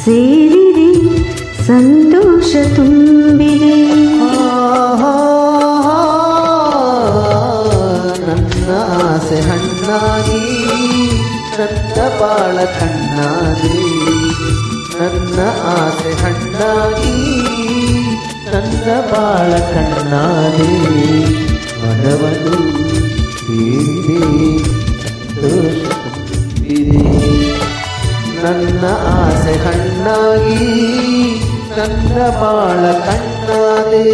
ಸೇರಿದೆ ಸಂತೋಷ ತುಂಬಿದೆ. ನನ್ನ ಆಸೆ ಹಣ್ಣಾಗಿ ನನ್ನ ಬಾಳ ಕಣ್ಣಾದೆ, ನನ್ನ ಆಸೆ ಹಣ್ಣಾಗಿ ನನ್ನ ಬಾಳ ಕಣ್ಣಾದೆ. ಮನವನ್ನು ಸೇರಿದೆ ಸಂತೋಷ ತುಂಬಿದೆ. ನನ್ನ ಆಸೆ ಹಣ್ಣಾಗಿ ನನ್ನ ಬಾಳ ಕಣ್ಣಾದೆ.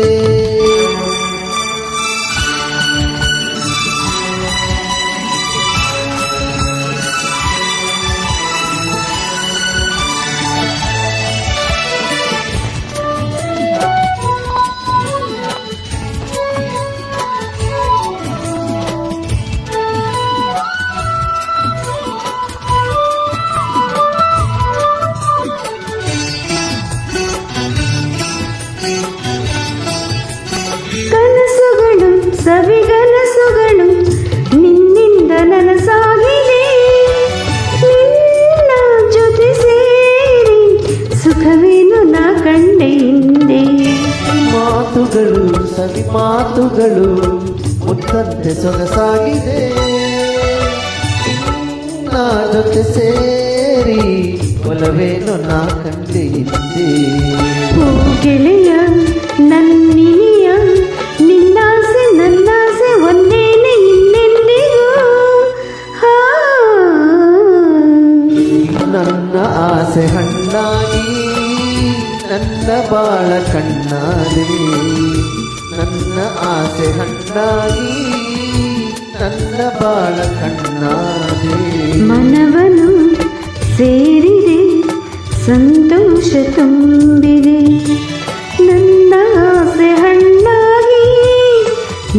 ಕನಸುಗಳು ಸವಿಗನಸುಗಳು ನಿನ್ನಿಂದ ನನಸಾಗಿದೆ. ನಿನ್ನ ಜೊತೆ ಸೇರಿ ಸುಖವೇನು ನಾ ಕಂಡೆ ಹಿಂದೆ. ಮಾತುಗಳು ಸವಿ ಮಾತುಗಳು ಮುತ್ತಂತೆ ಸೊಗಸಾಗಿದೆ. ನಾ ಜೊತೆ ಸೇರಿ ಒಲವೇನು ನಾ ಕಂಡೆ ಹಿಂದೆ. ಓ ಗೆಳೆಯ ನನ್ನಿನಿಯ ನಿನ್ನಾಸೆ ನನ್ನಾಸೆ ಒಂದೇನೆ ಇನ್ನೆಂದಿಗೂ. ನನ್ನ ಆಸೆ ಹಣ್ಣಾಗಿ ನನ್ನ ಬಾಳ ಕಣ್ಣಾದೆ, ನನ್ನ ಆಸೆ ಹಣ್ಣಾಗಿ ನನ್ನ ಬಾಳ ಕಣ್ಣಾದೆ. ಮನವನು ಸೇರಿದೆ ಸಂತೋಷ ತುಂಬಿದೆ. ನನ್ನ ಆಸೆ ಹಣ್ಣಾಗಿ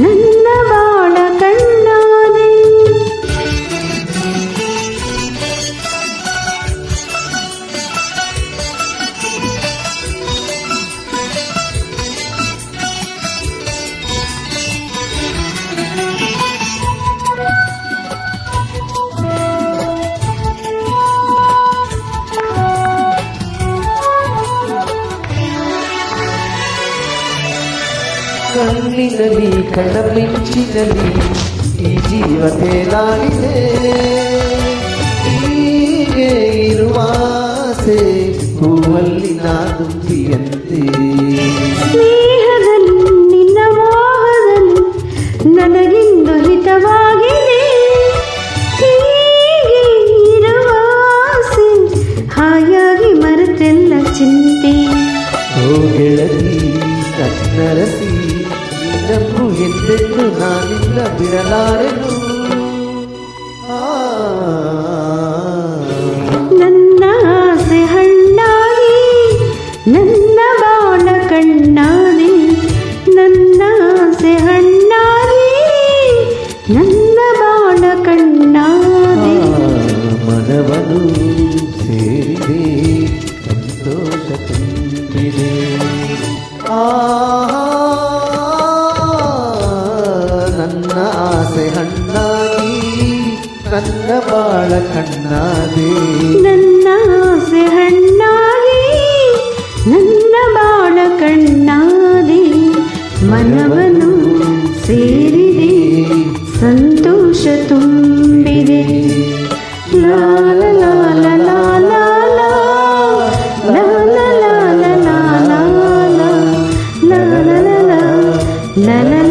ನನ್ನ ಬಾಳ ಕಣ್ಣಾದೆ. ಕಣ್ಣಿನಲ್ಲಿ ಕಣ್ಣಮಿಂಚಿನಲ್ಲಿ ಈ ಜೀವ ತೇಲಾಗಿದೆ. ಹೀಗೆ ಇರುವ ಆಸೆ ಹೂವಲ್ಲಿ ನಾ ದುಂಬಿಯಂತೆ. ಸ್ನೇಹದಲ್ಲಿ ನಿನ್ನ ಮೋಹದಲ್ಲಿ ನನಗಿಂದು ಹಿತವಾಗಿದೆ. ಹೀಗೆ ಇರುವ ಆಸೆ ಹಾಯಾಗಿ ಮರೆತೆಲ್ಲ ಚಿಂತೆ. ಓ ಗೆಳತಿ ಕನ್ನರಸಿ ನೀನನ್ನು ಎಂದೆಂದು ನಾನಿಲ್ಲ ಬಿಡಲಾರೆನು. ನನ್ನ ಆಸೆ ಹಣ್ಣಾಗಿ ನನ್ನ ಬಾಳ ಕಣ್ಣಾದೆ. ನನ್ನ ಆಸೆ ಹಣ್ಣಾಗಿ ನನ್ನ ಬಾಳ ಕಣ್ಣಾದೆ. ಮನವನು ಸೇರಿದೆ ಸಂತೋಷ ತುಂಬಿದೆ. ನನ್ನ ಆಸೆ ಹಣ್ಣಾಗಿ ನನ್ನ ಬಾಳ ಕಣ್ಣಾದೆ. ನನ್ನ ಆಸೆ ಹಣ್ಣಾಗಿ ನನ್ನ ಬಾಳ ಕಣ್ಣಾದೆ. ಮನವನು ಸೇರಿದೆ ಸಂತೋಷ ತುಂಬಿದೆ. ಲಾ ಲಾ ಲಾ ಲಾ ಲಾ ಲಾ ಲಾ ಲಾ ಲಾ ಲಾ ಲಾ ಲಾ ಲಾ ಲಾ ಲಾ ಲಾ ಲಾ ಲಾ.